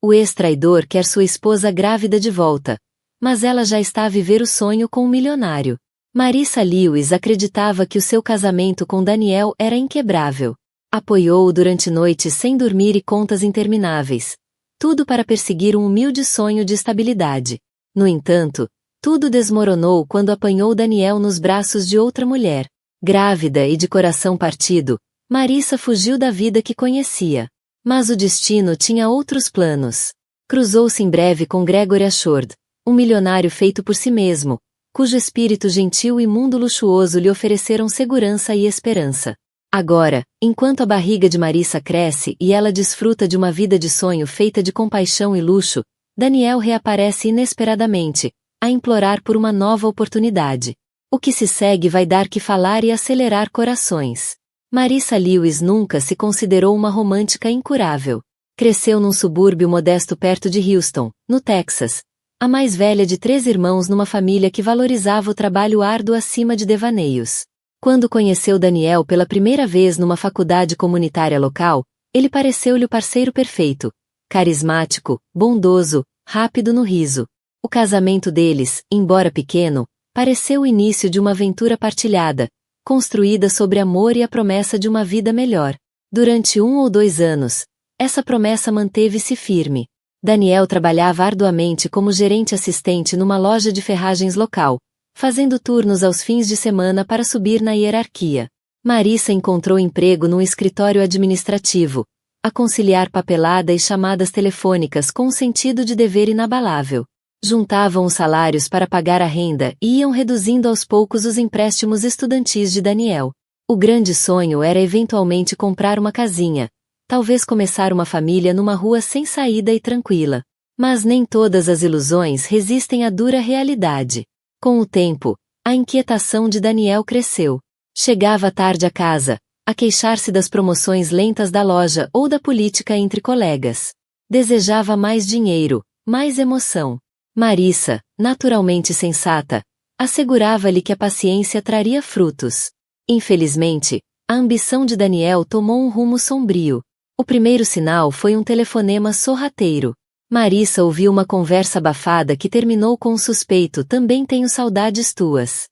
O ex-traidor quer sua esposa grávida de volta, mas ela já está a viver o sonho com um milionário. Marissa Lewis acreditava que o seu casamento com Daniel era inquebrável. Apoiou-o durante noites sem dormir e contas intermináveis. Tudo para perseguir um humilde sonho de estabilidade. No entanto, tudo desmoronou quando apanhou Daniel nos braços de outra mulher. Grávida e de coração partido, Marissa fugiu da vida que conhecia. Mas o destino tinha outros planos. Cruzou-se em breve com Gregory Ashford, um milionário feito por si mesmo, cujo espírito gentil e mundo luxuoso lhe ofereceram segurança e esperança. Agora, enquanto a barriga de Marissa cresce e ela desfruta de uma vida de sonho feita de compaixão e luxo, Daniel reaparece inesperadamente, a implorar por uma nova oportunidade. O que se segue vai dar que falar e acelerar corações. Marissa Lewis nunca se considerou uma romântica incurável. Cresceu num subúrbio modesto perto de Houston, no Texas, a mais velha de 3 irmãos numa família que valorizava o trabalho árduo acima de devaneios. Quando conheceu Daniel pela primeira vez numa faculdade comunitária local, ele pareceu-lhe o parceiro perfeito, carismático, bondoso, rápido no riso. O casamento deles, embora pequeno, pareceu o início de uma aventura partilhada, construída sobre amor e a promessa de uma vida melhor. Durante 1 ou 2 anos, essa promessa manteve-se firme. Daniel trabalhava arduamente como gerente assistente numa loja de ferragens local, fazendo turnos aos fins de semana para subir na hierarquia. Marissa encontrou emprego num escritório administrativo, a conciliar papelada e chamadas telefônicas com um sentido de dever inabalável. Juntavam os salários para pagar a renda e iam reduzindo aos poucos os empréstimos estudantis de Daniel. O grande sonho era eventualmente comprar uma casinha, talvez começar uma família numa rua sem saída e tranquila. Mas nem todas as ilusões resistem à dura realidade. Com o tempo, a inquietação de Daniel cresceu. Chegava tarde a casa, a queixar-se das promoções lentas da loja ou da política entre colegas. Desejava mais dinheiro, mais emoção. Marissa, naturalmente sensata, assegurava-lhe que a paciência traria frutos. Infelizmente, a ambição de Daniel tomou um rumo sombrio. O primeiro sinal foi um telefonema sorrateiro. Marissa ouviu uma conversa abafada que terminou com um suspeito: "Também tenho saudades tuas."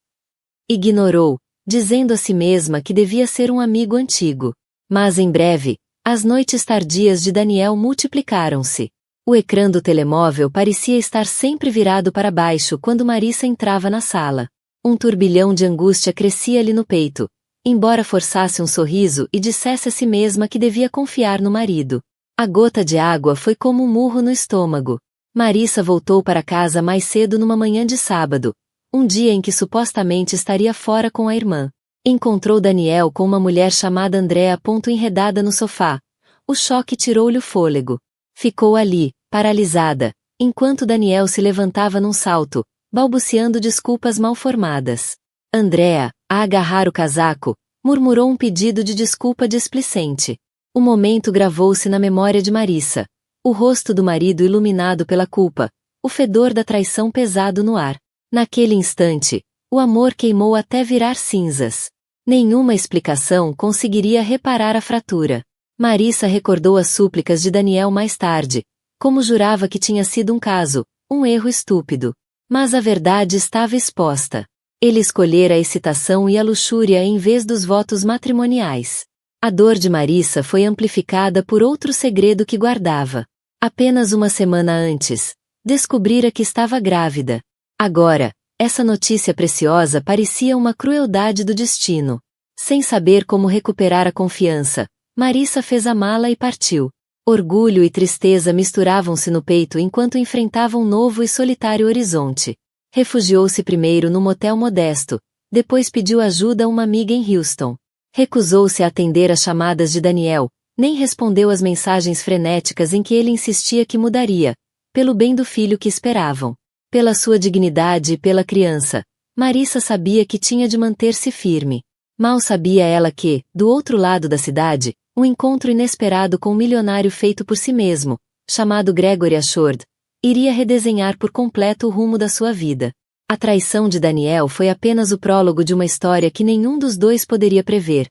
Ignorou, dizendo a si mesma que devia ser um amigo antigo. Mas em breve, as noites tardias de Daniel multiplicaram-se. O ecrã do telemóvel parecia estar sempre virado para baixo quando Marissa entrava na sala. Um turbilhão de angústia crescia-lhe no peito, embora forçasse um sorriso e dissesse a si mesma que devia confiar no marido. A gota de água foi como um murro no estômago. Marissa voltou para casa mais cedo numa manhã de sábado, um dia em que supostamente estaria fora com a irmã. Encontrou Daniel com uma mulher chamada Andrea. Enredada no sofá. O choque tirou-lhe o fôlego. Ficou ali, paralisada, enquanto Daniel se levantava num salto, balbuciando desculpas mal formadas. Andrea, a agarrar o casaco, murmurou um pedido de desculpa displicente. O momento gravou-se na memória de Marissa. O rosto do marido iluminado pela culpa, o fedor da traição pesado no ar. Naquele instante, o amor queimou até virar cinzas. Nenhuma explicação conseguiria reparar a fratura. Marissa recordou as súplicas de Daniel mais tarde, como jurava que tinha sido um caso, um erro estúpido. Mas a verdade estava exposta. Ele escolhera a excitação e a luxúria em vez dos votos matrimoniais. A dor de Marissa foi amplificada por outro segredo que guardava. Apenas uma semana antes, descobrira que estava grávida. Agora, essa notícia preciosa parecia uma crueldade do destino. Sem saber como recuperar a confiança, Marissa fez a mala e partiu. Orgulho e tristeza misturavam-se no peito enquanto enfrentava um novo e solitário horizonte. Refugiou-se primeiro num motel modesto, depois pediu ajuda a uma amiga em Houston. Recusou-se a atender às chamadas de Daniel, nem respondeu às mensagens frenéticas em que ele insistia que mudaria, pelo bem do filho que esperavam. Pela sua dignidade e pela criança, Marissa sabia que tinha de manter-se firme. Mal sabia ela que, do outro lado da cidade, um encontro inesperado com um milionário feito por si mesmo, chamado Gregory Ashford, iria redesenhar por completo o rumo da sua vida. A traição de Daniel foi apenas o prólogo de uma história que nenhum dos dois poderia prever.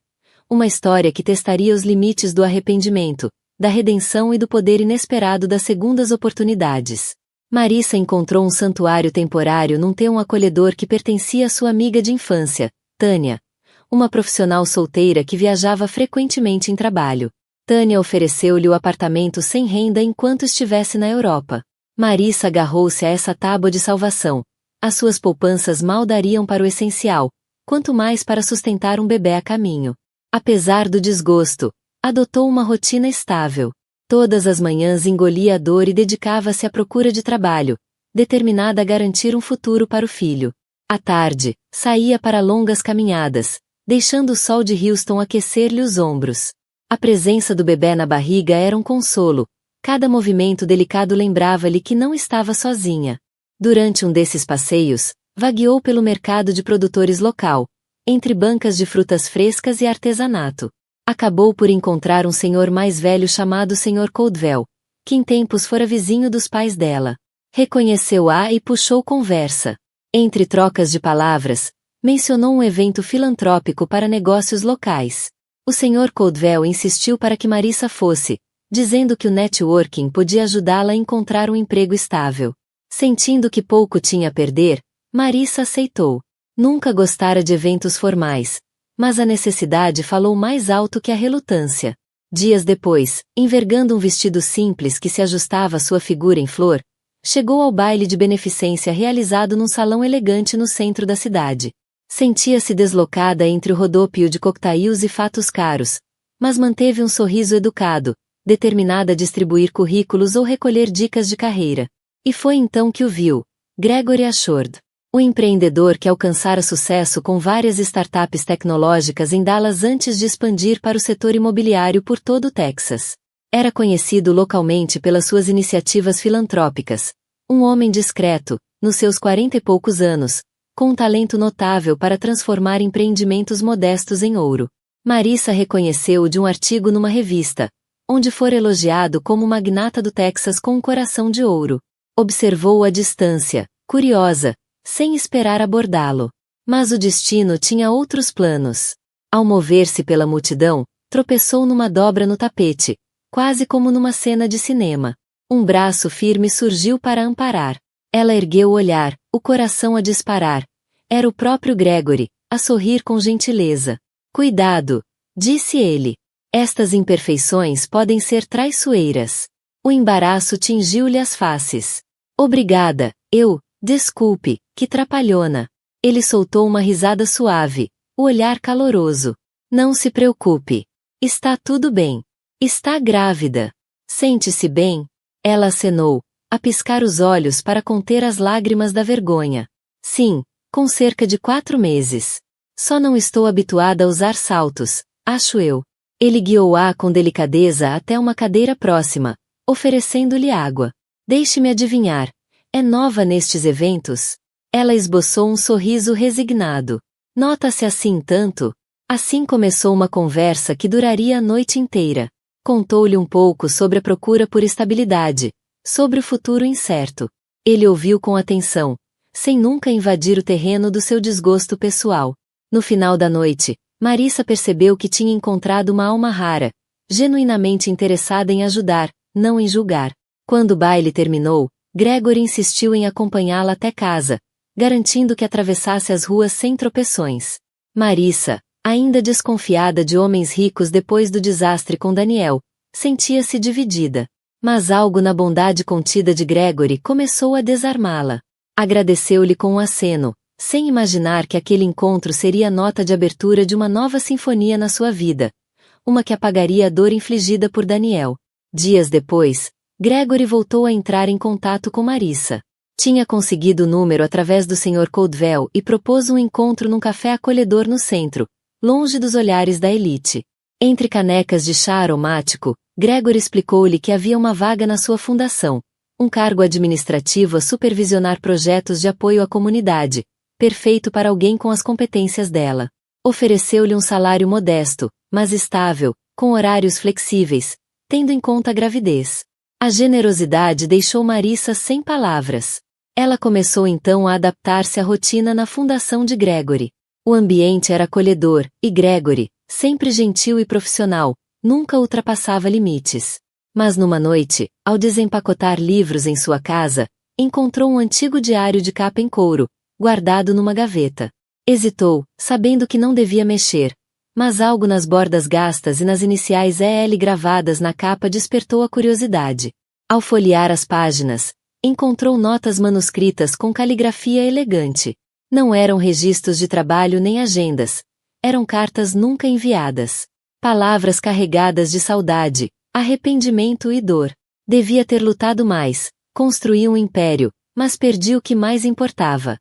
Uma história que testaria os limites do arrependimento, da redenção e do poder inesperado das segundas oportunidades. Marissa encontrou um santuário temporário num T1 acolhedor que pertencia à sua amiga de infância, Tânia, uma profissional solteira que viajava frequentemente em trabalho. Tânia ofereceu-lhe o apartamento sem renda enquanto estivesse na Europa. Marissa agarrou-se a essa tábua de salvação. As suas poupanças mal dariam para o essencial, quanto mais para sustentar um bebê a caminho. Apesar do desgosto, adotou uma rotina estável. Todas as manhãs engolia a dor e dedicava-se à procura de trabalho, determinada a garantir um futuro para o filho. À tarde, saía para longas caminhadas, deixando o sol de Houston aquecer-lhe os ombros. A presença do bebê na barriga era um consolo. Cada movimento delicado lembrava-lhe que não estava sozinha. Durante um desses passeios, vagueou pelo mercado de produtores local, entre bancas de frutas frescas e artesanato. Acabou por encontrar um senhor mais velho chamado Sr. Coldwell, que em tempos fora vizinho dos pais dela. Reconheceu-a e puxou conversa. Entre trocas de palavras, mencionou um evento filantrópico para negócios locais. O Sr. Coldwell insistiu para que Marissa fosse, dizendo que o networking podia ajudá-la a encontrar um emprego estável. Sentindo que pouco tinha a perder, Marissa aceitou. Nunca gostara de eventos formais, mas a necessidade falou mais alto que a relutância. Dias depois, envergando um vestido simples que se ajustava à sua figura em flor, chegou ao baile de beneficência realizado num salão elegante no centro da cidade. Sentia-se deslocada entre o rodópio de coquetéis e fatos caros, mas manteve um sorriso educado, determinada a distribuir currículos ou recolher dicas de carreira. E foi então que o viu, Gregory Ashford, o empreendedor que alcançara sucesso com várias startups tecnológicas em Dallas antes de expandir para o setor imobiliário por todo o Texas. Era conhecido localmente pelas suas iniciativas filantrópicas. Um homem discreto, nos seus 40 e poucos anos, com um talento notável para transformar empreendimentos modestos em ouro. Marissa reconheceu-o de um artigo numa revista, onde fora elogiado como o magnata do Texas com um coração de ouro. Observou-o à distância, curiosa, sem esperar abordá-lo. Mas o destino tinha outros planos. Ao mover-se pela multidão, tropeçou numa dobra no tapete, quase como numa cena de cinema. Um braço firme surgiu para amparar. Ela ergueu o olhar, o coração a disparar. Era o próprio Gregory, a sorrir com gentileza. Cuidado, disse ele. Estas imperfeições podem ser traiçoeiras. O embaraço tingiu-lhe as faces. Obrigada, desculpe, que trapalhona. Ele soltou uma risada suave, o olhar caloroso. Não se preocupe. Está tudo bem. Está grávida. Sente-se bem? Ela acenou, a piscar os olhos para conter as lágrimas da vergonha. Sim, com cerca de 4 meses. Só não estou habituada a usar saltos, acho eu. Ele guiou-a com delicadeza até uma cadeira próxima, oferecendo-lhe água. Deixe-me adivinhar. É nova nestes eventos? Ela esboçou um sorriso resignado. Nota-se assim tanto? Assim começou uma conversa que duraria a noite inteira. Contou-lhe um pouco sobre a procura por estabilidade, sobre o futuro incerto. Ele ouviu com atenção, sem nunca invadir o terreno do seu desgosto pessoal. No final da noite, Marissa percebeu que tinha encontrado uma alma rara, genuinamente interessada em ajudar, não em julgar. Quando o baile terminou, Gregory insistiu em acompanhá-la até casa, garantindo que atravessasse as ruas sem tropeções. Marissa, ainda desconfiada de homens ricos depois do desastre com Daniel, sentia-se dividida. Mas algo na bondade contida de Gregory começou a desarmá-la. Agradeceu-lhe com um aceno, sem imaginar que aquele encontro seria a nota de abertura de uma nova sinfonia na sua vida, uma que apagaria a dor infligida por Daniel. Dias depois, Gregory voltou a entrar em contato com Marissa. Tinha conseguido o número através do Sr. Coldwell e propôs um encontro num café acolhedor no centro, longe dos olhares da elite. Entre canecas de chá aromático, Gregory explicou-lhe que havia uma vaga na sua fundação, um cargo administrativo a supervisionar projetos de apoio à comunidade, perfeito para alguém com as competências dela. Ofereceu-lhe um salário modesto, mas estável, com horários flexíveis, tendo em conta a gravidez. A generosidade deixou Marissa sem palavras. Ela começou então a adaptar-se à rotina na fundação de Gregory. O ambiente era acolhedor, e Gregory, sempre gentil e profissional, nunca ultrapassava limites. Mas numa noite, ao desempacotar livros em sua casa, encontrou um antigo diário de capa em couro, guardado numa gaveta. Hesitou, sabendo que não devia mexer, mas algo nas bordas gastas e nas iniciais EL gravadas na capa despertou a curiosidade. Ao folhear as páginas, encontrou notas manuscritas com caligrafia elegante. Não eram registros de trabalho nem agendas. Eram cartas nunca enviadas. Palavras carregadas de saudade, arrependimento e dor. Devia ter lutado mais, construí um império, mas perdi o que mais importava.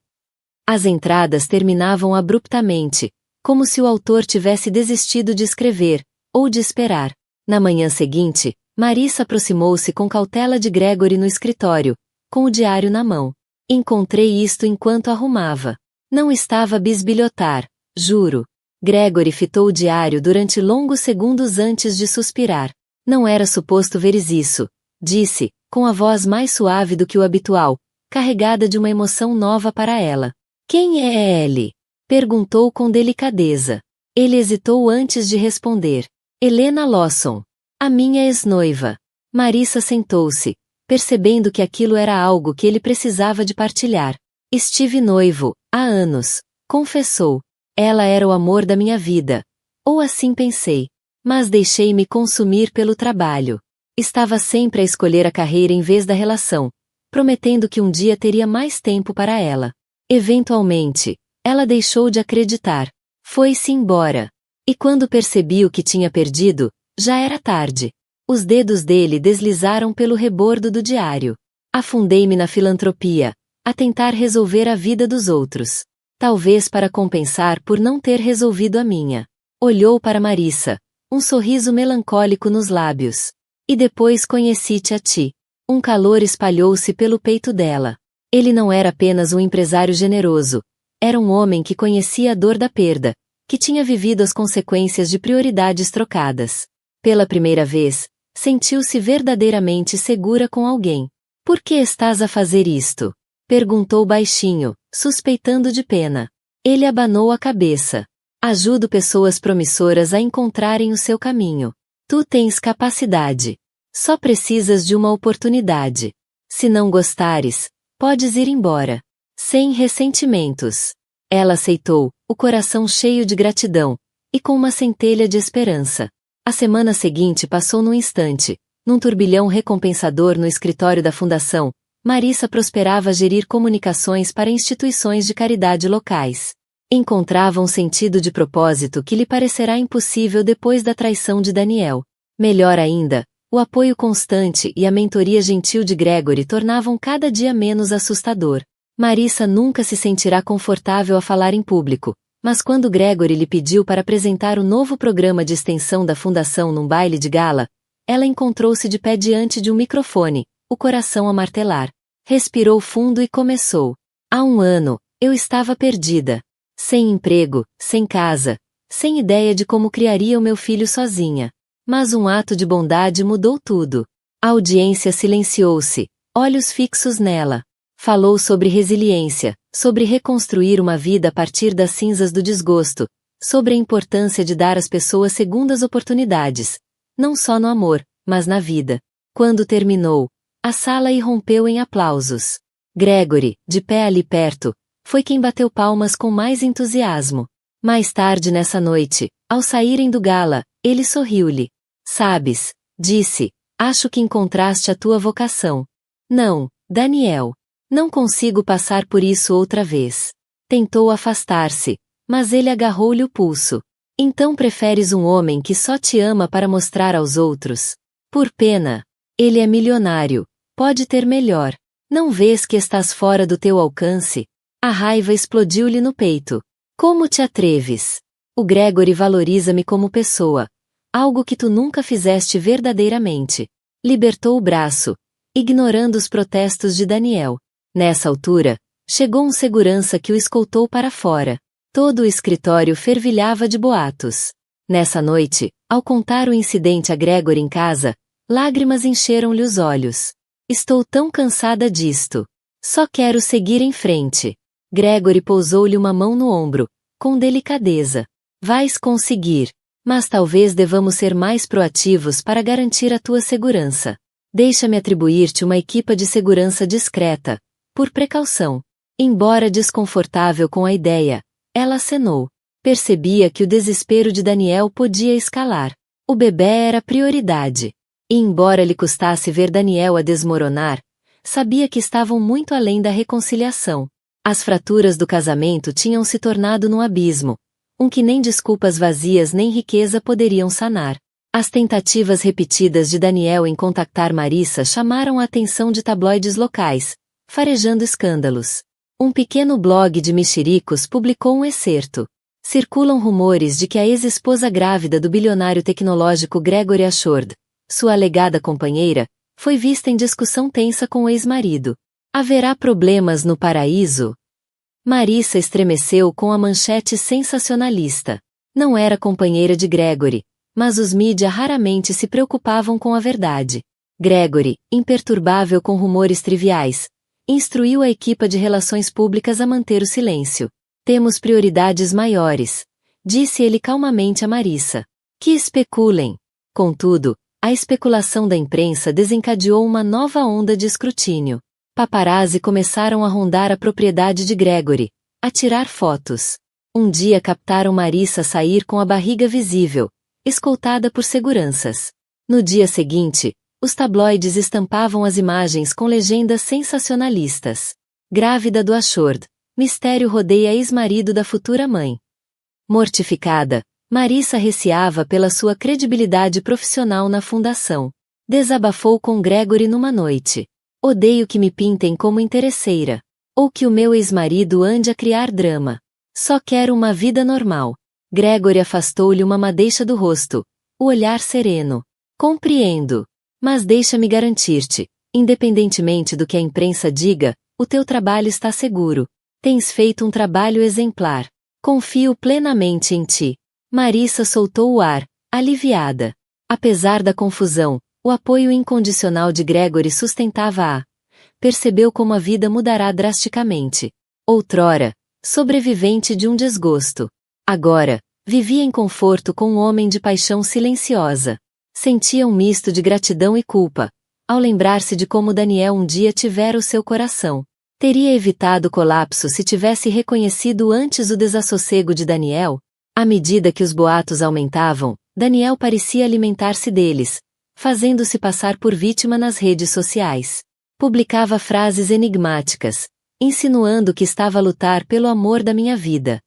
As entradas terminavam abruptamente, como se o autor tivesse desistido de escrever, ou de esperar. Na manhã seguinte, Marissa aproximou-se com cautela de Gregory no escritório, com o diário na mão. Encontrei isto enquanto arrumava. Não estava a bisbilhotar, juro. Gregory fitou o diário durante longos segundos antes de suspirar. Não era suposto veres isso, disse, com a voz mais suave do que o habitual, carregada de uma emoção nova para ela. Quem é ele? Perguntou com delicadeza. Ele hesitou antes de responder. Helena Lawson. A minha ex-noiva. Marissa sentou-se, percebendo que aquilo era algo que ele precisava de partilhar. Estive noivo, há anos, confessou. Ela era o amor da minha vida. Ou assim pensei. Mas deixei-me consumir pelo trabalho. Estava sempre a escolher a carreira em vez da relação, prometendo que um dia teria mais tempo para ela. Eventualmente, ela deixou de acreditar. Foi-se embora. E quando percebi o que tinha perdido, já era tarde. Os dedos dele deslizaram pelo rebordo do diário. Afundei-me na filantropia, a tentar resolver a vida dos outros. Talvez para compensar por não ter resolvido a minha. Olhou para Marissa, um sorriso melancólico nos lábios. E depois conheci-te a ti. Um calor espalhou-se pelo peito dela. Ele não era apenas um empresário generoso. Era um homem que conhecia a dor da perda, que tinha vivido as consequências de prioridades trocadas. Pela primeira vez, sentiu-se verdadeiramente segura com alguém. Por que estás a fazer isto? Perguntou baixinho, suspeitando de pena. Ele abanou a cabeça. Ajudo pessoas promissoras a encontrarem o seu caminho. Tu tens capacidade. Só precisas de uma oportunidade. Se não gostares, podes ir embora. Sem ressentimentos. Ela aceitou, o coração cheio de gratidão, e com uma centelha de esperança. A semana seguinte passou num instante. Num turbilhão recompensador no escritório da fundação, Marissa prosperava a gerir comunicações para instituições de caridade locais. Encontrava um sentido de propósito que lhe parecerá impossível depois da traição de Daniel. Melhor ainda, o apoio constante e a mentoria gentil de Gregory tornavam cada dia menos assustador. Marissa nunca se sentirá confortável a falar em público, mas quando Gregory lhe pediu para apresentar o novo programa de extensão da fundação num baile de gala, ela encontrou-se de pé diante de um microfone, o coração a martelar. Respirou fundo e começou. Há um ano, eu estava perdida. Sem emprego, sem casa, sem ideia de como criaria o meu filho sozinha. Mas um ato de bondade mudou tudo. A audiência silenciou-se, olhos fixos nela. Falou sobre resiliência, sobre reconstruir uma vida a partir das cinzas do desgosto, sobre a importância de dar às pessoas segundas oportunidades, não só no amor, mas na vida. Quando terminou, a sala irrompeu em aplausos. Gregory, de pé ali perto, foi quem bateu palmas com mais entusiasmo. Mais tarde nessa noite, ao saírem do gala, ele sorriu-lhe. Sabes, disse, acho que encontraste a tua vocação. Não, Daniel. Não consigo passar por isso outra vez. Tentou afastar-se, mas ele agarrou-lhe o pulso. Então preferes um homem que só te ama para mostrar aos outros? Por pena. Ele é milionário. Pode ter melhor. Não vês que estás fora do teu alcance? A raiva explodiu-lhe no peito. Como te atreves? O Gregory valoriza-me como pessoa. Algo que tu nunca fizeste verdadeiramente. Libertou o braço, ignorando os protestos de Daniel. Nessa altura, chegou um segurança que o escoltou para fora. Todo o escritório fervilhava de boatos. Nessa noite, ao contar o incidente a Gregory em casa, lágrimas encheram-lhe os olhos. Estou tão cansada disto. Só quero seguir em frente. Gregory pousou-lhe uma mão no ombro, com delicadeza. Vais conseguir. Mas talvez devamos ser mais proativos para garantir a tua segurança. Deixa-me atribuir-te uma equipa de segurança discreta, por precaução. Embora desconfortável com a ideia, ela acenou. Percebia que o desespero de Daniel podia escalar. O bebê era prioridade. E embora lhe custasse ver Daniel a desmoronar, sabia que estavam muito além da reconciliação. As fraturas do casamento tinham se tornado num abismo, que nem desculpas vazias nem riqueza poderiam sanar. As tentativas repetidas de Daniel em contactar Marissa chamaram a atenção de tabloides locais, farejando escândalos. Um pequeno blog de mexericos publicou um excerto. Circulam rumores de que a ex-esposa grávida do bilionário tecnológico Gregory Ashford, sua alegada companheira, foi vista em discussão tensa com o ex-marido. Haverá problemas no paraíso? Marissa estremeceu com a manchete sensacionalista. Não era companheira de Gregory, mas os mídia raramente se preocupavam com a verdade. Gregory, imperturbável com rumores triviais, instruiu a equipa de relações públicas a manter o silêncio. Temos prioridades maiores, disse ele calmamente a Marissa. Que especulem. Contudo, a especulação da imprensa desencadeou uma nova onda de escrutínio. Paparazzi começaram a rondar a propriedade de Gregory, a tirar fotos. Um dia captaram Marissa sair com a barriga visível, escoltada por seguranças. No dia seguinte, os tabloides estampavam as imagens com legendas sensacionalistas. Grávida do Ashford, mistério rodeia ex-marido da futura mãe. Mortificada, Marissa receava pela sua credibilidade profissional na fundação. Desabafou com Gregory numa noite. Odeio que me pintem como interesseira. Ou que o meu ex-marido ande a criar drama. Só quero uma vida normal. Gregory afastou-lhe uma madeixa do rosto. O olhar sereno. Compreendo. Mas deixa-me garantir-te, independentemente do que a imprensa diga, o teu trabalho está seguro. Tens feito um trabalho exemplar. Confio plenamente em ti. Marissa soltou o ar, aliviada. Apesar da confusão, o apoio incondicional de Gregory sustentava-a. Percebeu como a vida mudará drasticamente. Outrora, sobrevivente de um desgosto. Agora, vivia em conforto com um homem de paixão silenciosa. Sentia um misto de gratidão e culpa, ao lembrar-se de como Daniel um dia tivera o seu coração. Teria evitado o colapso se tivesse reconhecido antes o desassossego de Daniel. À medida que os boatos aumentavam, Daniel parecia alimentar-se deles, fazendo-se passar por vítima nas redes sociais. Publicava frases enigmáticas, insinuando que estava a lutar pelo amor da minha vida.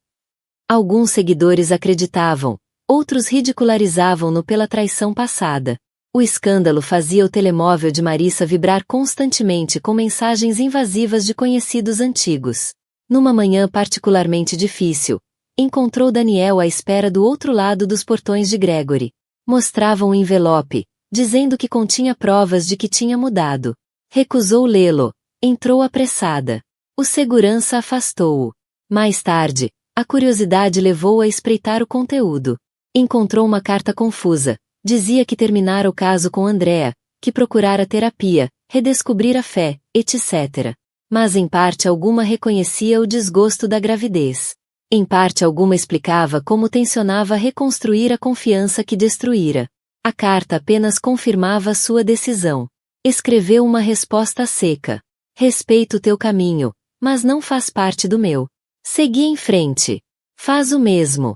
Alguns seguidores acreditavam, outros ridicularizavam-no pela traição passada. O escândalo fazia o telemóvel de Marissa vibrar constantemente com mensagens invasivas de conhecidos antigos. Numa manhã particularmente difícil, encontrou Daniel à espera do outro lado dos portões de Gregory. Mostrava um envelope, dizendo que continha provas de que tinha mudado. Recusou lê-lo. Entrou apressada. O segurança afastou-o. Mais tarde, a curiosidade levou-o a espreitar o conteúdo. Encontrou uma carta confusa. Dizia que terminara o caso com Andrea, que procurara terapia, redescobrir a fé, etc. Mas em parte alguma reconhecia o desgosto da gravidez. Em parte alguma explicava como tencionava reconstruir a confiança que destruíra. A carta apenas confirmava sua decisão. Escreveu uma resposta seca. Respeito o teu caminho, mas não faz parte do meu. Segui em frente. Faz o mesmo.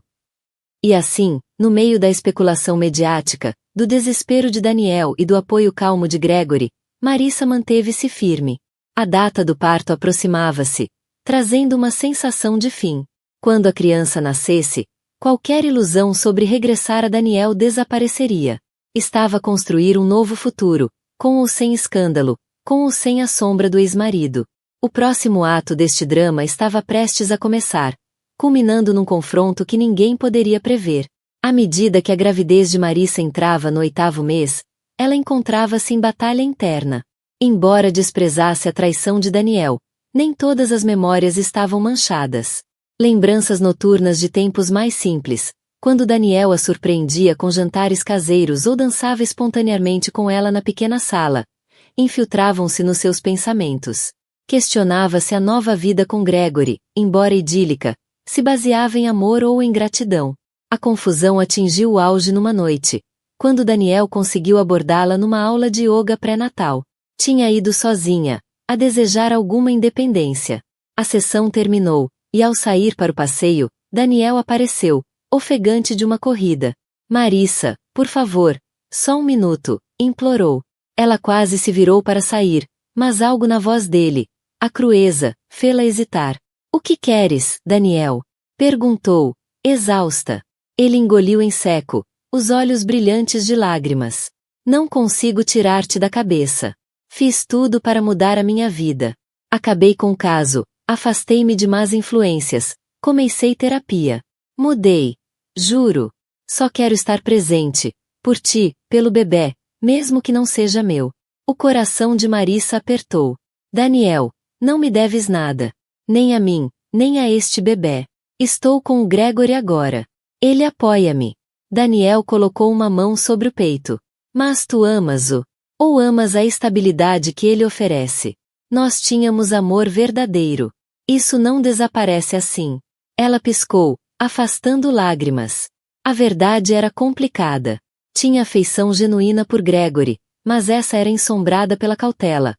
E assim, no meio da especulação mediática, do desespero de Daniel e do apoio calmo de Gregory, Marissa manteve-se firme. A data do parto aproximava-se, trazendo uma sensação de fim. Quando a criança nascesse, qualquer ilusão sobre regressar a Daniel desapareceria. Estava a construir um novo futuro, com ou sem escândalo, com ou sem a sombra do ex-marido. O próximo ato deste drama estava prestes a começar, culminando num confronto que ninguém poderia prever. À medida que a gravidez de Marissa entrava no 8º mês, ela encontrava-se em batalha interna. Embora desprezasse a traição de Daniel, nem todas as memórias estavam manchadas. Lembranças noturnas de tempos mais simples, quando Daniel a surpreendia com jantares caseiros ou dançava espontaneamente com ela na pequena sala, infiltravam-se nos seus pensamentos. Questionava se a nova vida com Gregory, embora idílica, se baseava em amor ou em gratidão. A confusão atingiu o auge numa noite, quando Daniel conseguiu abordá-la numa aula de yoga pré-natal. Tinha ido sozinha, a desejar alguma independência. A sessão terminou, e ao sair para o passeio, Daniel apareceu, ofegante de uma corrida. Marissa, por favor, só um minuto, implorou. Ela quase se virou para sair, mas algo na voz dele, a crueza, fê-la hesitar. O que queres, Daniel? Perguntou, exausta. Ele engoliu em seco, os olhos brilhantes de lágrimas. Não consigo tirar-te da cabeça. Fiz tudo para mudar a minha vida. Acabei com o caso, afastei-me de más influências, comecei terapia. Mudei. Juro. Só quero estar presente, por ti, pelo bebê, mesmo que não seja meu. O coração de Marissa apertou. Daniel, não me deves nada. Nem a mim, nem a este bebê. Estou com o Gregory agora. Ele apoia-me. Daniel colocou uma mão sobre o peito. Mas tu amas-o? Ou amas a estabilidade que ele oferece? Nós tínhamos amor verdadeiro. Isso não desaparece assim. Ela piscou, afastando lágrimas. A verdade era complicada. Tinha afeição genuína por Gregory, mas essa era ensombrada pela cautela.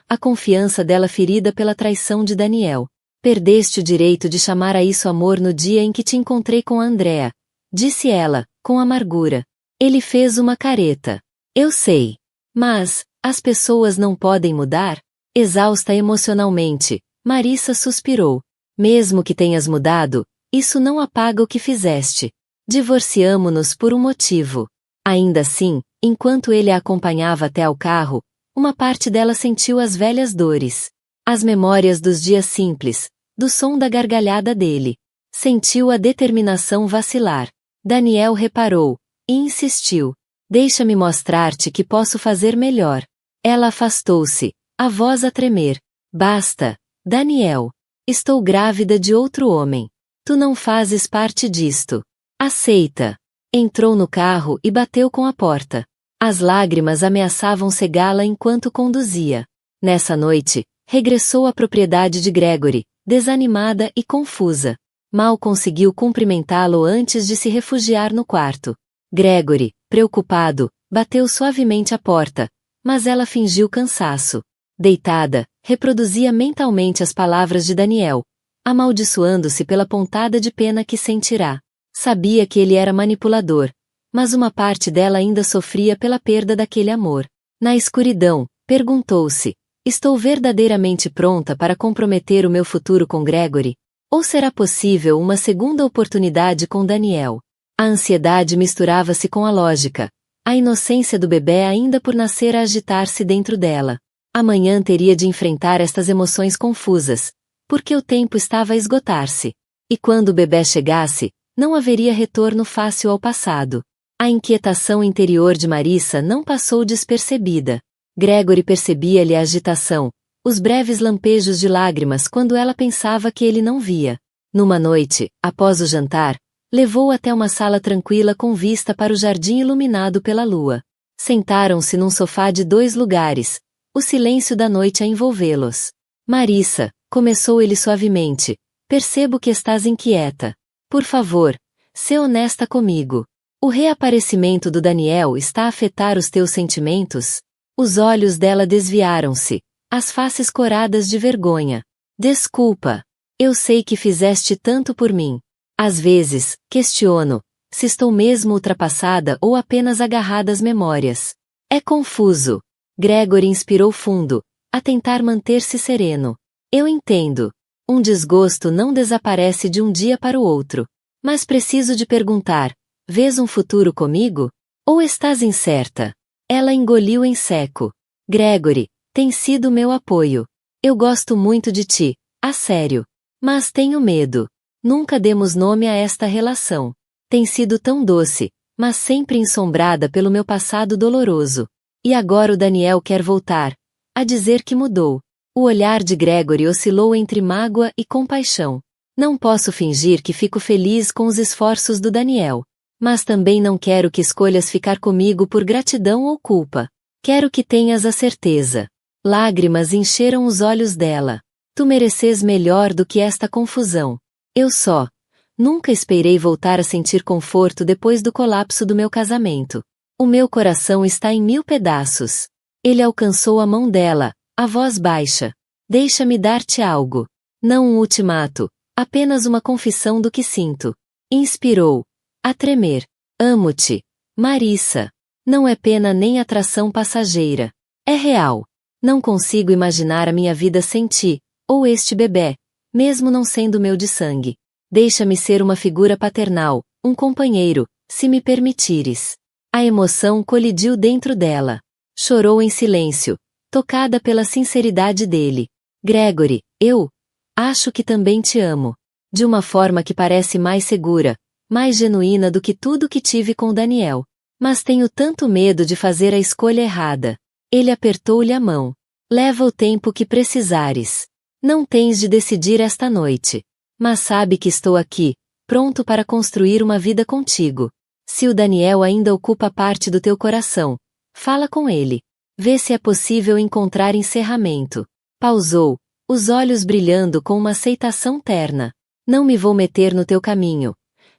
A confiança dela ferida pela traição de Daniel. Perdeste o direito de chamar a isso amor no dia em que te encontrei com a Andrea, disse ela, com amargura. Ele fez uma careta. Eu sei. Mas, as pessoas não podem mudar? Exausta emocionalmente, Marissa suspirou. Mesmo que tenhas mudado, isso não apaga o que fizeste. Divorciamo-nos por um motivo. Ainda assim, enquanto ele a acompanhava até ao carro, uma parte dela sentiu as velhas dores. As memórias dos dias simples, do som da gargalhada dele. Sentiu a determinação vacilar. Daniel reparou, e insistiu. Deixa-me mostrar-te que posso fazer melhor. Ela afastou-se, a voz a tremer. Basta, Daniel. Estou grávida de outro homem. Tu não fazes parte disto. Aceita. Entrou no carro e bateu com a porta. As lágrimas ameaçavam cegá-la enquanto conduzia. Nessa noite, regressou à propriedade de Gregory, desanimada e confusa. Mal conseguiu cumprimentá-lo antes de se refugiar no quarto. Gregory, preocupado, bateu suavemente à porta, mas ela fingiu cansaço. Deitada, reproduzia mentalmente as palavras de Daniel, amaldiçoando-se pela pontada de pena que sentirá. Sabia que ele era manipulador, mas uma parte dela ainda sofria pela perda daquele amor. Na escuridão, perguntou-se, estou verdadeiramente pronta para comprometer o meu futuro com Gregory? Ou será possível uma segunda oportunidade com Daniel? A ansiedade misturava-se com a lógica. A inocência do bebê ainda por nascer a agitar-se dentro dela. Amanhã teria de enfrentar estas emoções confusas, porque o tempo estava a esgotar-se. E quando o bebê chegasse, não haveria retorno fácil ao passado. A inquietação interior de Marissa não passou despercebida. Gregory percebia-lhe a agitação, os breves lampejos de lágrimas quando ela pensava que ele não via. Numa noite, após o jantar, levou-o até uma sala tranquila com vista para o jardim iluminado pela lua. Sentaram-se num sofá de 2 lugares, o silêncio da noite a envolvê-los. Marissa, começou ele suavemente, percebo que estás inquieta. Por favor, sê honesta comigo. O reaparecimento do Daniel está a afetar os teus sentimentos? Os olhos dela desviaram-se, as faces coradas de vergonha. Desculpa. Eu sei que fizeste tanto por mim. Às vezes, questiono, se estou mesmo ultrapassada ou apenas agarrada às memórias. É confuso. Gregory inspirou fundo, a tentar manter-se sereno. Eu entendo. Um desgosto não desaparece de um dia para o outro. Mas preciso de perguntar, vês um futuro comigo? Ou estás incerta? Ela engoliu em seco. Gregory, tem sido meu apoio. Eu gosto muito de ti, a sério. Mas tenho medo. Nunca demos nome a esta relação. Tem sido tão doce, mas sempre ensombrada pelo meu passado doloroso. E agora o Daniel quer voltar, a dizer que mudou. O olhar de Gregory oscilou entre mágoa e compaixão. Não posso fingir que fico feliz com os esforços do Daniel. Mas também não quero que escolhas ficar comigo por gratidão ou culpa. Quero que tenhas a certeza. Lágrimas encheram os olhos dela. Tu mereces melhor do que esta confusão. Eu só Nunca esperei voltar a sentir conforto depois do colapso do meu casamento. O meu coração está em 1000 pedaços. Ele alcançou a mão dela, a voz baixa. Deixa-me dar-te algo. Não um ultimato, apenas uma confissão do que sinto. Inspirou. A tremer. Amo-te, Marissa. Não é pena nem atração passageira. É real. Não consigo imaginar a minha vida sem ti, ou este bebê, mesmo não sendo meu de sangue. Deixa-me ser uma figura paternal, um companheiro, se me permitires. A emoção colidiu dentro dela. Chorou em silêncio, tocada pela sinceridade dele. Gregory, eu acho que também te amo. De uma forma que parece mais segura, mais genuína do que tudo que tive com Daniel. Mas tenho tanto medo de fazer a escolha errada. Ele apertou-lhe a mão. Leva o tempo que precisares. Não tens de decidir esta noite. Mas sabe que estou aqui, pronto para construir uma vida contigo. Se o Daniel ainda ocupa parte do teu coração, fala com ele. Vê se é possível encontrar encerramento. Pausou, os olhos brilhando com uma aceitação terna. Não me vou meter no teu caminho.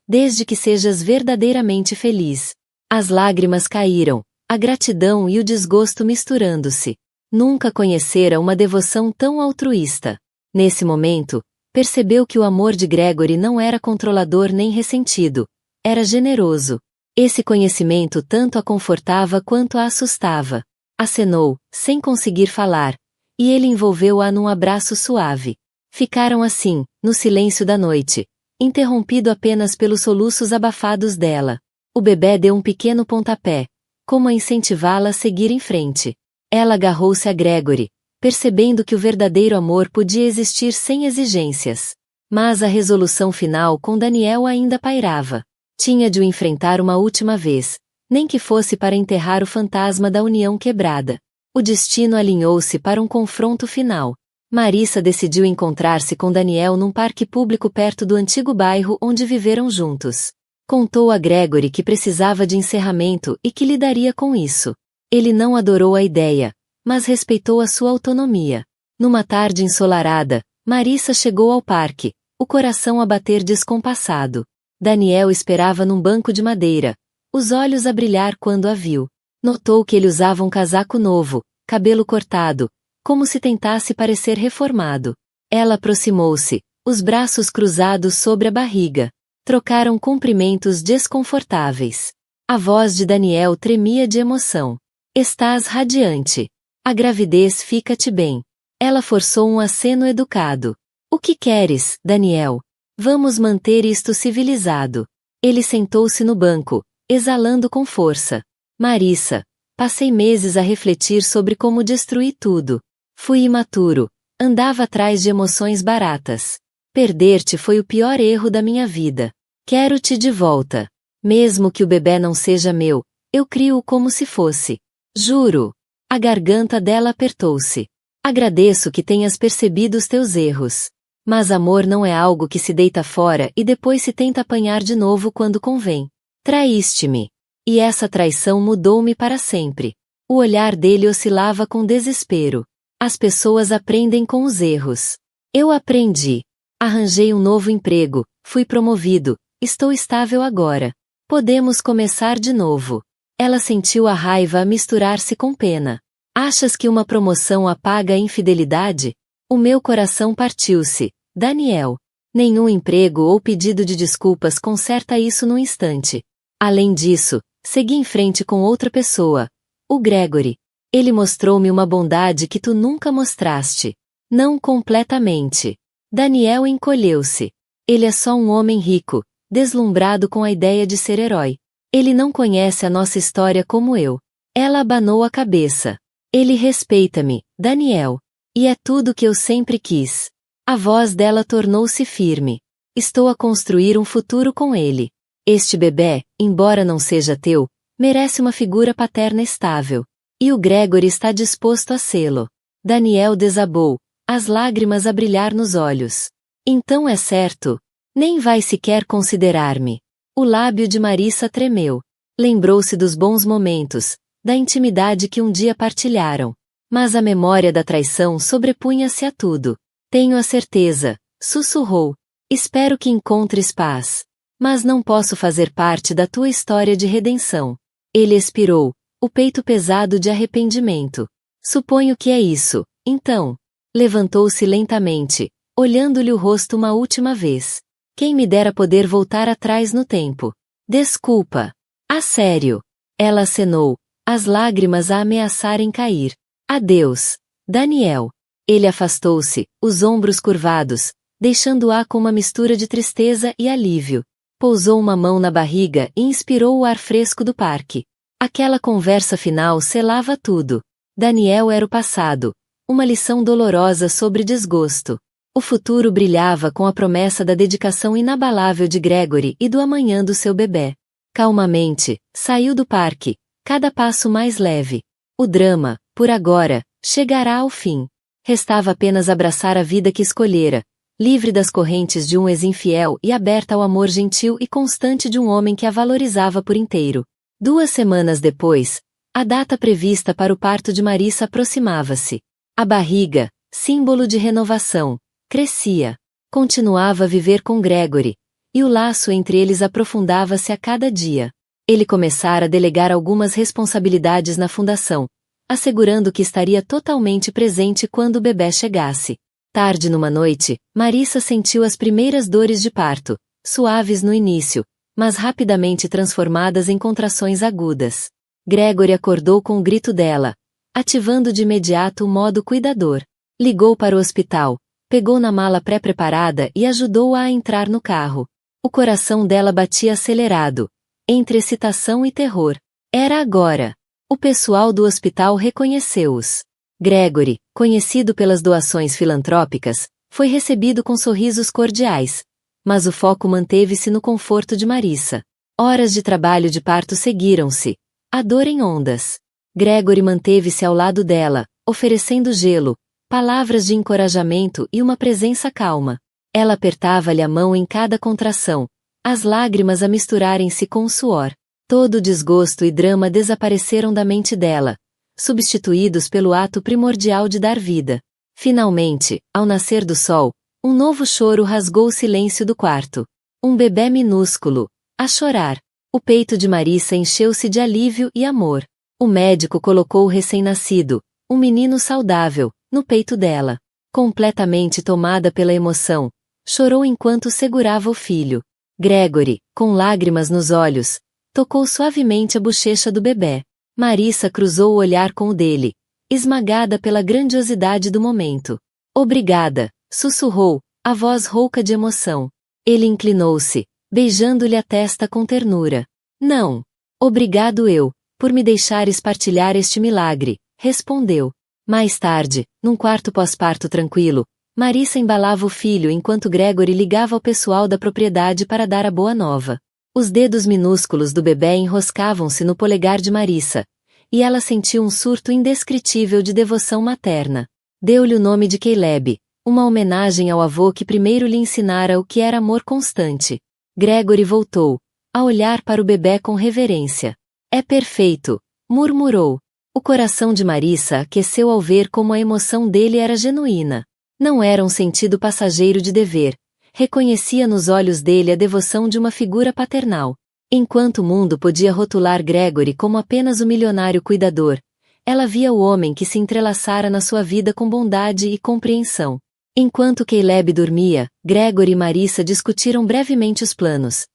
Desde que sejas verdadeiramente feliz. As lágrimas caíram, a gratidão e o desgosto misturando-se. Nunca conhecera uma devoção tão altruísta. Nesse momento, percebeu que o amor de Gregory não era controlador nem ressentido. Era generoso. Esse conhecimento tanto a confortava quanto a assustava. Acenou, sem conseguir falar, e ele envolveu-a num abraço suave. Ficaram assim, no silêncio da noite, interrompido apenas pelos soluços abafados dela. O bebê deu um pequeno pontapé, como a incentivá-la a seguir em frente. Ela agarrou-se a Gregory, percebendo que o verdadeiro amor podia existir sem exigências. Mas a resolução final com Daniel ainda pairava. Tinha de o enfrentar uma última vez, nem que fosse para enterrar o fantasma da união quebrada. O destino alinhou-se para um confronto final. Marissa decidiu encontrar-se com Daniel num parque público perto do antigo bairro onde viveram juntos. Contou a Gregory que precisava de encerramento e que lidaria com isso. Ele não adorou a ideia, mas respeitou a sua autonomia. Numa tarde ensolarada, Marissa chegou ao parque, o coração a bater descompassado. Daniel esperava num banco de madeira, os olhos a brilhar quando a viu. Notou que ele usava um casaco novo, cabelo cortado, como se tentasse parecer reformado. Ela aproximou-se, os braços cruzados sobre a barriga. Trocaram cumprimentos desconfortáveis. A voz de Daniel tremia de emoção. Estás radiante. A gravidez fica-te bem. Ela forçou um aceno educado. O que queres, Daniel? Vamos manter isto civilizado. Ele sentou-se no banco, exalando com força. Marissa, passei meses a refletir sobre como destruir tudo. Fui imaturo, andava atrás de emoções baratas. Perder-te foi o pior erro da minha vida. Quero-te de volta. Mesmo que o bebê não seja meu, eu crio-o como se fosse. Juro. A garganta dela apertou-se. Agradeço que tenhas percebido os teus erros. Mas amor não é algo que se deita fora e depois se tenta apanhar de novo quando convém. Traíste-me. E essa traição mudou-me para sempre. O olhar dele oscilava com desespero. As pessoas aprendem com os erros. Eu aprendi. Arranjei um novo emprego, fui promovido, estou estável agora. Podemos começar de novo. Ela sentiu a raiva a misturar-se com pena. Achas que uma promoção apaga a infidelidade? O meu coração partiu-se. Daniel. Nenhum emprego ou pedido de desculpas conserta isso num instante. Além disso, segui em frente com outra pessoa. O Gregory. Ele mostrou-me uma bondade que tu nunca mostraste. Não completamente. Daniel encolheu-se. Ele é só um homem rico, deslumbrado com a ideia de ser herói. Ele não conhece a nossa história como eu. Ela abanou a cabeça. Ele respeita-me, Daniel. E é tudo que eu sempre quis. A voz dela tornou-se firme. Estou a construir um futuro com ele. Este bebê, embora não seja teu, merece uma figura paterna estável. E o Gregory está disposto a sê-lo. Daniel desabou, as lágrimas a brilhar nos olhos. Então é certo. Nem vai sequer considerar-me. O lábio de Marissa tremeu. Lembrou-se dos bons momentos, da intimidade que um dia partilharam. Mas a memória da traição sobrepunha-se a tudo. Tenho a certeza, sussurrou. Espero que encontres paz. Mas não posso fazer parte da tua história de redenção. Ele expirou, o peito pesado de arrependimento. Suponho que é isso, então. Levantou-se lentamente, olhando-lhe o rosto uma última vez. Quem me dera poder voltar atrás no tempo. Desculpa. A sério. Ela acenou, as lágrimas a ameaçarem cair. Adeus, Daniel. Ele afastou-se, os ombros curvados, deixando-a com uma mistura de tristeza e alívio. Pousou uma mão na barriga e inspirou o ar fresco do parque. Aquela conversa final selava tudo. Daniel era o passado, uma lição dolorosa sobre desgosto. O futuro brilhava com a promessa da dedicação inabalável de Gregory e do amanhã do seu bebê. Calmamente, saiu do parque, cada passo mais leve. O drama, por agora, chegará ao fim. Restava apenas abraçar a vida que escolhera, livre das correntes de um ex-infiel e aberta ao amor gentil e constante de um homem que a valorizava por inteiro. 2 semanas depois, a data prevista para o parto de Marissa aproximava-se. A barriga, símbolo de renovação, crescia. Continuava a viver com Gregory, e o laço entre eles aprofundava-se a cada dia. Ele começara a delegar algumas responsabilidades na fundação, assegurando que estaria totalmente presente quando o bebê chegasse. Tarde numa noite, Marissa sentiu as primeiras dores de parto, suaves no início, mas rapidamente transformadas em contrações agudas. Gregory acordou com o grito dela, ativando de imediato o modo cuidador. Ligou para o hospital, pegou na mala pré-preparada e ajudou-a a entrar no carro. O coração dela batia acelerado, entre excitação e terror. Era agora. O pessoal do hospital reconheceu-os. Gregory, conhecido pelas doações filantrópicas, foi recebido com sorrisos cordiais, mas o foco manteve-se no conforto de Marissa. Horas de trabalho de parto seguiram-se, a dor em ondas. Gregory manteve-se ao lado dela, oferecendo gelo, palavras de encorajamento e uma presença calma. Ela apertava-lhe a mão em cada contração, as lágrimas a misturarem-se com o suor. Todo o desgosto e drama desapareceram da mente dela, substituídos pelo ato primordial de dar vida. Finalmente, ao nascer do sol, um novo choro rasgou o silêncio do quarto. Um bebê minúsculo, a chorar. O peito de Marissa encheu-se de alívio e amor. O médico colocou o recém-nascido, um menino saudável, no peito dela. Completamente tomada pela emoção, chorou enquanto segurava o filho. Gregory, com lágrimas nos olhos, tocou suavemente a bochecha do bebê. Marissa cruzou o olhar com o dele, esmagada pela grandiosidade do momento. Obrigada, sussurrou, a voz rouca de emoção. Ele inclinou-se, beijando-lhe a testa com ternura. Não. Obrigado eu, por me deixares partilhar este milagre, respondeu. Mais tarde, num quarto pós-parto tranquilo, Marissa embalava o filho enquanto Gregory ligava ao pessoal da propriedade para dar a boa nova. Os dedos minúsculos do bebê enroscavam-se no polegar de Marissa, e ela sentiu um surto indescritível de devoção materna. Deu-lhe o nome de Caleb, uma homenagem ao avô que primeiro lhe ensinara o que era amor constante. Gregory voltou, a olhar para o bebê com reverência. É perfeito, murmurou. O coração de Marissa aqueceu ao ver como a emoção dele era genuína. Não era um sentido passageiro de dever. Reconhecia nos olhos dele a devoção de uma figura paternal. Enquanto o mundo podia rotular Gregory como apenas o milionário cuidador, ela via o homem que se entrelaçara na sua vida com bondade e compreensão. Enquanto Caleb dormia, Gregory e Marissa discutiram brevemente os planos.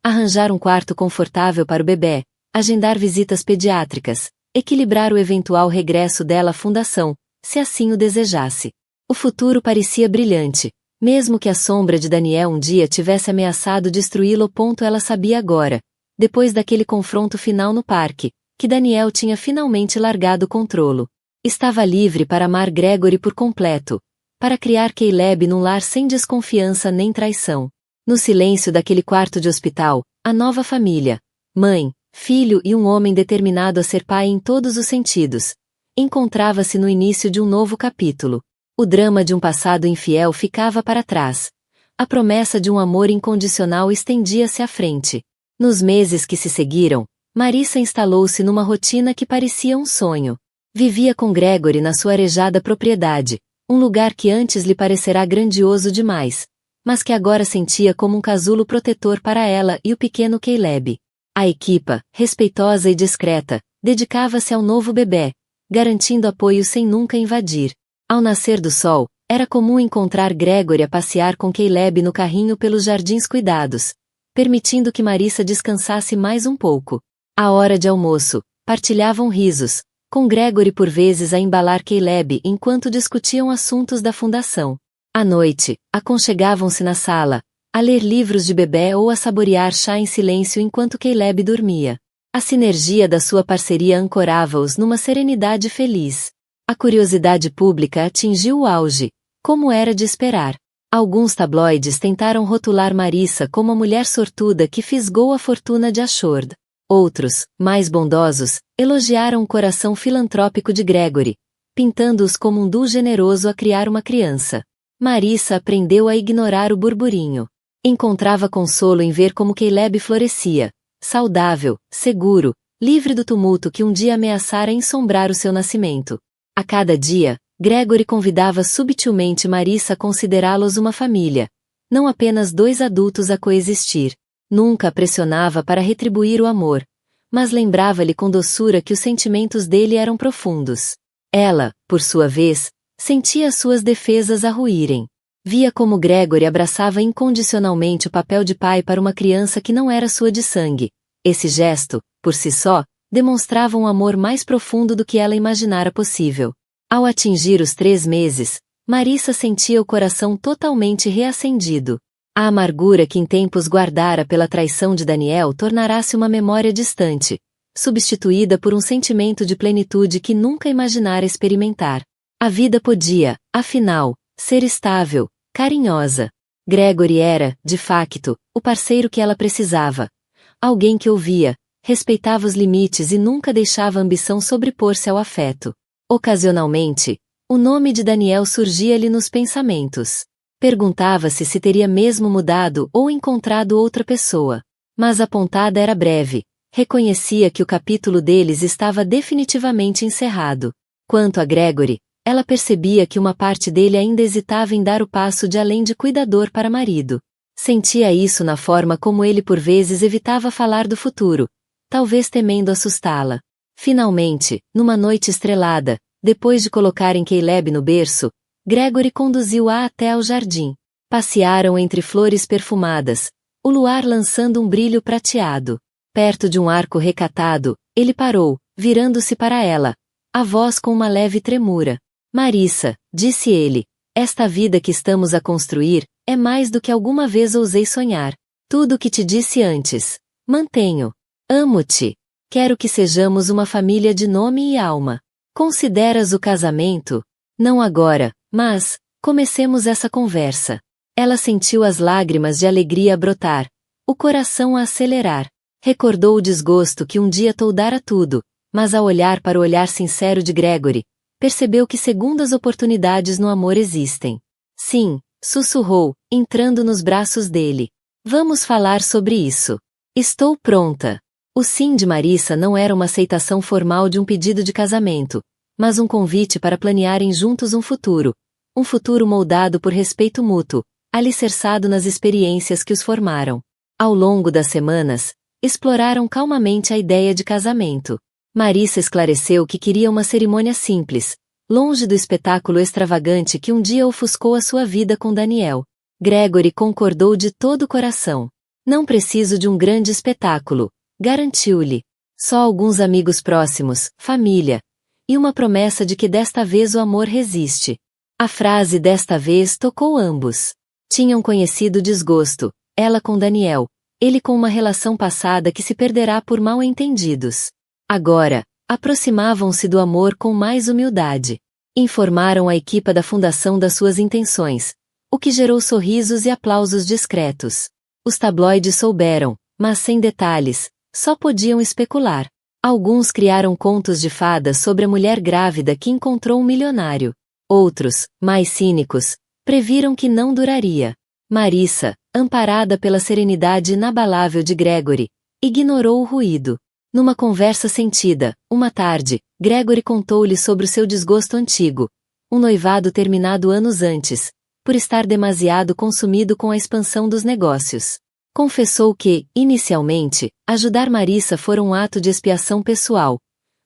Arranjar um quarto confortável para o bebê, agendar visitas pediátricas, equilibrar o eventual regresso dela à fundação, se assim o desejasse. O futuro parecia brilhante. Mesmo que a sombra de Daniel um dia tivesse ameaçado destruí-lo, ela sabia agora, depois daquele confronto final no parque, que Daniel tinha finalmente largado o controlo. Estava livre para amar Gregory por completo, para criar Caleb num lar sem desconfiança nem traição. No silêncio daquele quarto de hospital, a nova família, mãe, filho e um homem determinado a ser pai em todos os sentidos, encontrava-se no início de um novo capítulo. O drama de um passado infiel ficava para trás. A promessa de um amor incondicional estendia-se à frente. Nos meses que se seguiram, Marissa instalou-se numa rotina que parecia um sonho. Vivia com Gregory na sua arejada propriedade, um lugar que antes lhe parecerá grandioso demais, mas que agora sentia como um casulo protetor para ela e o pequeno Caleb. A equipa, respeitosa e discreta, dedicava-se ao novo bebê, garantindo apoio sem nunca invadir. Ao nascer do sol, era comum encontrar Gregory a passear com Caleb no carrinho pelos jardins cuidados, permitindo que Marissa descansasse mais um pouco. À hora de almoço, partilhavam risos, com Gregory por vezes a embalar Caleb enquanto discutiam assuntos da fundação. À noite, aconchegavam-se na sala, a ler livros de bebê ou a saborear chá em silêncio enquanto Caleb dormia. A sinergia da sua parceria ancorava-os numa serenidade feliz. A curiosidade pública atingiu o auge, como era de esperar. Alguns tabloides tentaram rotular Marissa como a mulher sortuda que fisgou a fortuna de Ashford. Outros, mais bondosos, elogiaram o coração filantrópico de Gregory, pintando-os como um duo generoso a criar uma criança. Marissa aprendeu a ignorar o burburinho. Encontrava consolo em ver como Caleb florescia, saudável, seguro, livre do tumulto que um dia ameaçara ensombrar o seu nascimento. A cada dia, Gregory convidava subtilmente Marissa a considerá-los uma família, não apenas dois adultos a coexistir. Nunca a pressionava para retribuir o amor, mas lembrava-lhe com doçura que os sentimentos dele eram profundos. Ela, por sua vez, sentia suas defesas a ruírem. Via como Gregory abraçava incondicionalmente o papel de pai para uma criança que não era sua de sangue. Esse gesto, por si só, demonstrava um amor mais profundo do que ela imaginara possível. Ao atingir os 3 meses, Marissa sentia o coração totalmente reacendido. A amargura que em tempos guardara pela traição de Daniel tornará-se uma memória distante, substituída por um sentimento de plenitude que nunca imaginara experimentar. A vida podia, afinal, ser estável, carinhosa. Gregory era, de facto, o parceiro que ela precisava. Alguém que ouvia, respeitava os limites e nunca deixava a ambição sobrepor-se ao afeto. Ocasionalmente, o nome de Daniel surgia-lhe nos pensamentos. Perguntava-se se teria mesmo mudado ou encontrado outra pessoa. Mas a pontada era breve. Reconhecia que o capítulo deles estava definitivamente encerrado. Quanto a Gregory, ela percebia que uma parte dele ainda hesitava em dar o passo de além de cuidador para marido. Sentia isso na forma como ele por vezes evitava falar do futuro, talvez temendo assustá-la. Finalmente, numa noite estrelada, depois de colocarem Caleb no berço, Gregory conduziu-a até ao jardim. Passearam entre flores perfumadas, o luar lançando um brilho prateado. Perto de um arco recatado, ele parou, virando-se para ela, a voz com uma leve tremura. Marissa, disse ele, esta vida que estamos a construir, é mais do que alguma vez ousei sonhar. Tudo o que te disse antes. Mantenho. Amo-te. Quero que sejamos uma família de nome e alma. Consideras o casamento? Não agora, mas, comecemos essa conversa. Ela sentiu as lágrimas de alegria a brotar, o coração a acelerar. Recordou o desgosto que um dia toldara tudo, mas ao olhar para o olhar sincero de Gregory, percebeu que segundas oportunidades no amor existem. Sim, sussurrou, entrando nos braços dele. Vamos falar sobre isso. Estou pronta. O sim de Marissa não era uma aceitação formal de um pedido de casamento, mas um convite para planearem juntos um futuro moldado por respeito mútuo, alicerçado nas experiências que os formaram. Ao longo das semanas, exploraram calmamente a ideia de casamento. Marissa esclareceu que queria uma cerimônia simples, longe do espetáculo extravagante que um dia ofuscou a sua vida com Daniel. Gregory concordou de todo o coração. Não preciso de um grande espetáculo, garantiu-lhe. Só alguns amigos próximos, família, e uma promessa de que desta vez o amor resiste. A frase desta vez tocou ambos. Tinham conhecido desgosto, ela com Daniel, ele com uma relação passada que se perderá por mal-entendidos. Agora, aproximavam-se do amor com mais humildade. Informaram a equipa da fundação das suas intenções, o que gerou sorrisos e aplausos discretos. Os tabloides souberam, mas sem detalhes, só podiam especular. Alguns criaram contos de fadas sobre a mulher grávida que encontrou um milionário. Outros, mais cínicos, previram que não duraria. Marissa, amparada pela serenidade inabalável de Gregory, ignorou o ruído. Numa conversa sentida, uma tarde, Gregory contou-lhe sobre o seu desgosto antigo, um noivado terminado anos antes, por estar demasiado consumido com a expansão dos negócios. Confessou que, inicialmente, ajudar Marissa fora um ato de expiação pessoal,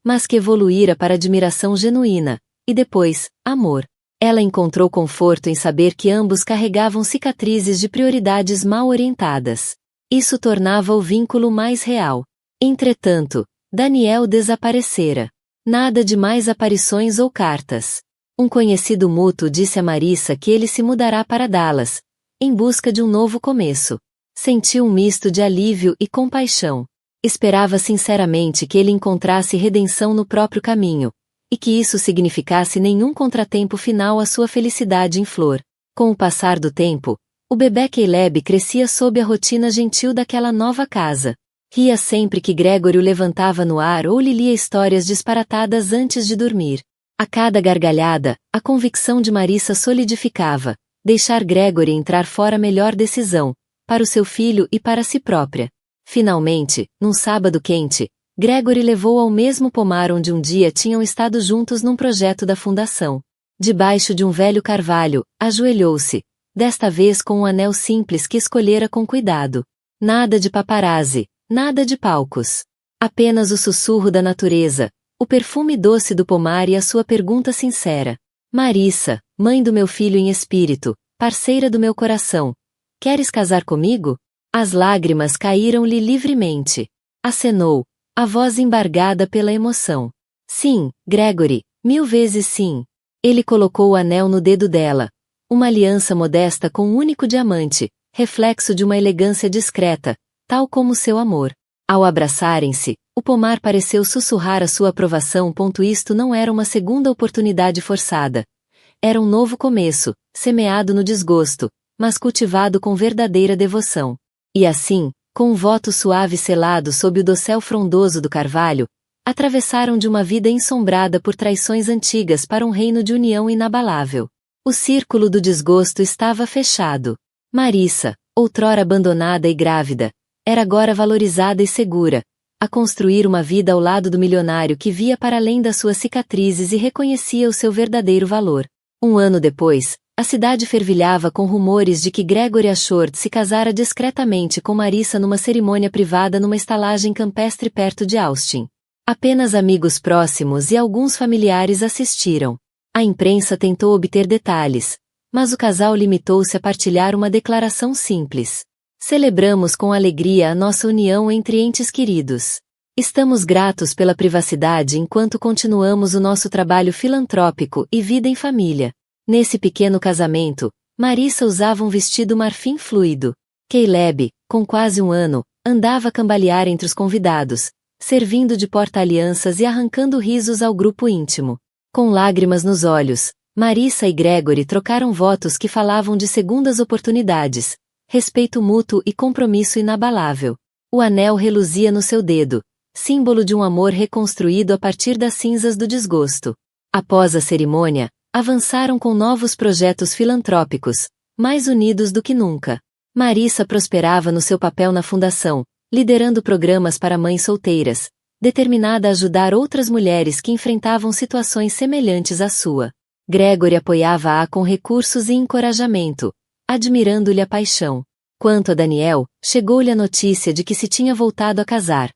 mas que evoluíra para admiração genuína, e depois, amor. Ela encontrou conforto em saber que ambos carregavam cicatrizes de prioridades mal orientadas. Isso tornava o vínculo mais real. Entretanto, Daniel desaparecera. Nada de mais aparições ou cartas. Um conhecido mútuo disse a Marissa que ele se mudará para Dallas, em busca de um novo começo. Sentiu um misto de alívio e compaixão. Esperava sinceramente que ele encontrasse redenção no próprio caminho, e que isso significasse nenhum contratempo final à sua felicidade em flor. Com o passar do tempo, o bebê Caleb crescia sob a rotina gentil daquela nova casa. Ria sempre que Gregory o levantava no ar ou lhe lia histórias disparatadas antes de dormir. A cada gargalhada, a convicção de Marissa solidificava: deixar Gregory entrar fora a melhor decisão, para o seu filho e para si própria. Finalmente, num sábado quente, Gregory levou ao mesmo pomar onde um dia tinham estado juntos num projeto da fundação. Debaixo de um velho carvalho, ajoelhou-se, desta vez com um anel simples que escolhera com cuidado. Nada de paparazzi, nada de palcos. Apenas o sussurro da natureza, o perfume doce do pomar e a sua pergunta sincera. Marissa, mãe do meu filho em espírito, parceira do meu coração, queres casar comigo? As lágrimas caíram-lhe livremente. Acenou, a voz embargada pela emoção. Sim, Gregory, 1000 vezes sim. Ele colocou o anel no dedo dela. Uma aliança modesta com um único diamante, reflexo de uma elegância discreta, tal como seu amor. Ao abraçarem-se, o pomar pareceu sussurrar a sua aprovação. Isto não era uma segunda oportunidade forçada. Era um novo começo, semeado no desgosto, mas cultivado com verdadeira devoção. E assim, com um voto suave selado sob o dossel frondoso do carvalho, atravessaram de uma vida ensombrada por traições antigas para um reino de união inabalável. O círculo do desgosto estava fechado. Marissa, outrora abandonada e grávida, era agora valorizada e segura, a construir uma vida ao lado do milionário que via para além das suas cicatrizes e reconhecia o seu verdadeiro valor. Um ano depois, a cidade fervilhava com rumores de que Gregory Ashford se casara discretamente com Marissa numa cerimônia privada numa estalagem campestre perto de Austin. Apenas amigos próximos e alguns familiares assistiram. A imprensa tentou obter detalhes, mas o casal limitou-se a partilhar uma declaração simples. Celebramos com alegria a nossa união entre entes queridos. Estamos gratos pela privacidade enquanto continuamos o nosso trabalho filantrópico e vida em família. Nesse pequeno casamento, Marissa usava um vestido marfim fluido. Caleb, com quase 1 ano, andava a cambalear entre os convidados, servindo de porta-alianças e arrancando risos ao grupo íntimo. Com lágrimas nos olhos, Marissa e Gregory trocaram votos que falavam de segundas oportunidades, respeito mútuo e compromisso inabalável. O anel reluzia no seu dedo, símbolo de um amor reconstruído a partir das cinzas do desgosto. Após a cerimônia, avançaram com novos projetos filantrópicos, mais unidos do que nunca. Marissa prosperava no seu papel na fundação, liderando programas para mães solteiras, determinada a ajudar outras mulheres que enfrentavam situações semelhantes à sua. Gregory apoiava-a com recursos e encorajamento, admirando-lhe a paixão. Quanto a Daniel, chegou-lhe a notícia de que se tinha voltado a casar,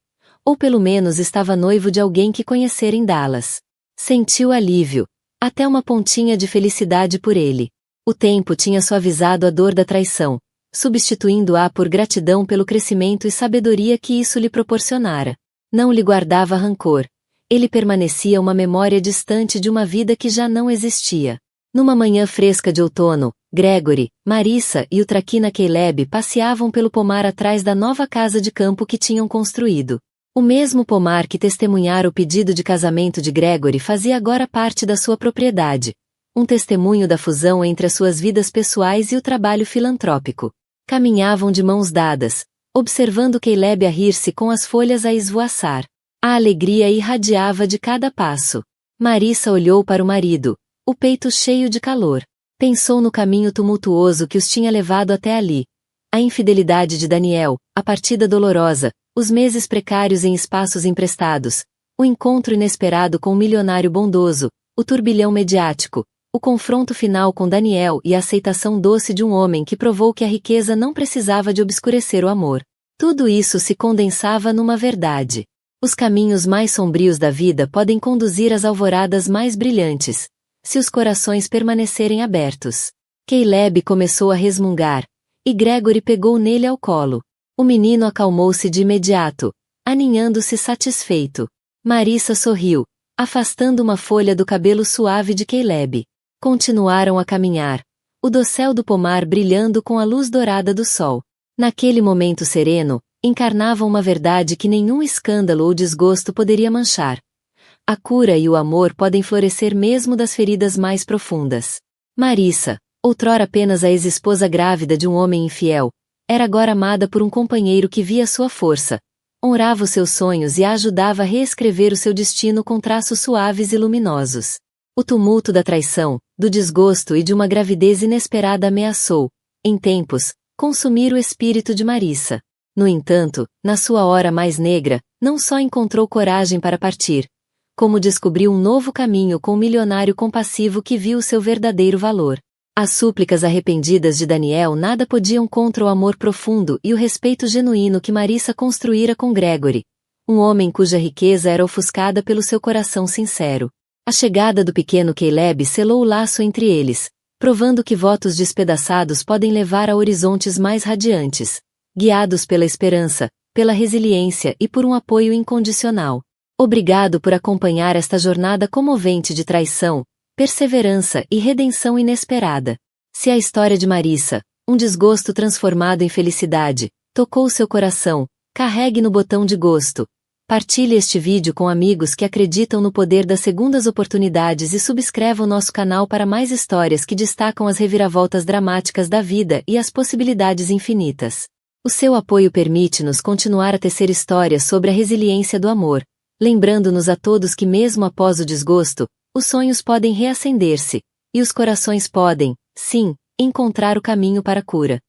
ou pelo menos estava noivo de alguém que conhecera em Dallas. Sentiu alívio, até uma pontinha de felicidade por ele. O tempo tinha suavizado a dor da traição, substituindo-a por gratidão pelo crescimento e sabedoria que isso lhe proporcionara. Não lhe guardava rancor. Ele permanecia uma memória distante de uma vida que já não existia. Numa manhã fresca de outono, Gregory, Marissa e o traquina Caleb passeavam pelo pomar atrás da nova casa de campo que tinham construído. O mesmo pomar que testemunhara o pedido de casamento de Gregory fazia agora parte da sua propriedade, um testemunho da fusão entre as suas vidas pessoais e o trabalho filantrópico. Caminhavam de mãos dadas, observando Caleb a rir-se com as folhas a esvoaçar. A alegria irradiava de cada passo. Marissa olhou para o marido, o peito cheio de calor. Pensou no caminho tumultuoso que os tinha levado até ali. A infidelidade de Daniel, a partida dolorosa, os meses precários em espaços emprestados, o encontro inesperado com um milionário bondoso, o turbilhão mediático, o confronto final com Daniel e a aceitação doce de um homem que provou que a riqueza não precisava de obscurecer o amor. Tudo isso se condensava numa verdade. Os caminhos mais sombrios da vida podem conduzir às alvoradas mais brilhantes, se os corações permanecerem abertos. Caleb começou a resmungar, e Gregory pegou nele ao colo. O menino acalmou-se de imediato, aninhando-se satisfeito. Marissa sorriu, afastando uma folha do cabelo suave de Caleb. Continuaram a caminhar, o dossel do pomar brilhando com a luz dourada do sol. Naquele momento sereno, encarnavam uma verdade que nenhum escândalo ou desgosto poderia manchar. A cura e o amor podem florescer mesmo das feridas mais profundas. Marissa, outrora apenas a ex-esposa grávida de um homem infiel, era agora amada por um companheiro que via sua força, honrava os seus sonhos e a ajudava a reescrever o seu destino com traços suaves e luminosos. O tumulto da traição, do desgosto e de uma gravidez inesperada ameaçou, em tempos, consumir o espírito de Marissa. No entanto, na sua hora mais negra, não só encontrou coragem para partir, como descobriu um novo caminho com um milionário compassivo que viu seu verdadeiro valor. As súplicas arrependidas de Daniel nada podiam contra o amor profundo e o respeito genuíno que Marissa construíra com Gregory, um homem cuja riqueza era ofuscada pelo seu coração sincero. A chegada do pequeno Caleb selou o laço entre eles, provando que votos despedaçados podem levar a horizontes mais radiantes, guiados pela esperança, pela resiliência e por um apoio incondicional. Obrigado por acompanhar esta jornada comovente de traição, perseverança e redenção inesperada. Se a história de Marissa, um desgosto transformado em felicidade, tocou seu coração, carregue no botão de gosto. Partilhe este vídeo com amigos que acreditam no poder das segundas oportunidades e subscreva o nosso canal para mais histórias que destacam as reviravoltas dramáticas da vida e as possibilidades infinitas. O seu apoio permite-nos continuar a tecer histórias sobre a resiliência do amor, lembrando-nos a todos que mesmo após o desgosto, os sonhos podem reacender-se, e os corações podem, sim, encontrar o caminho para a cura.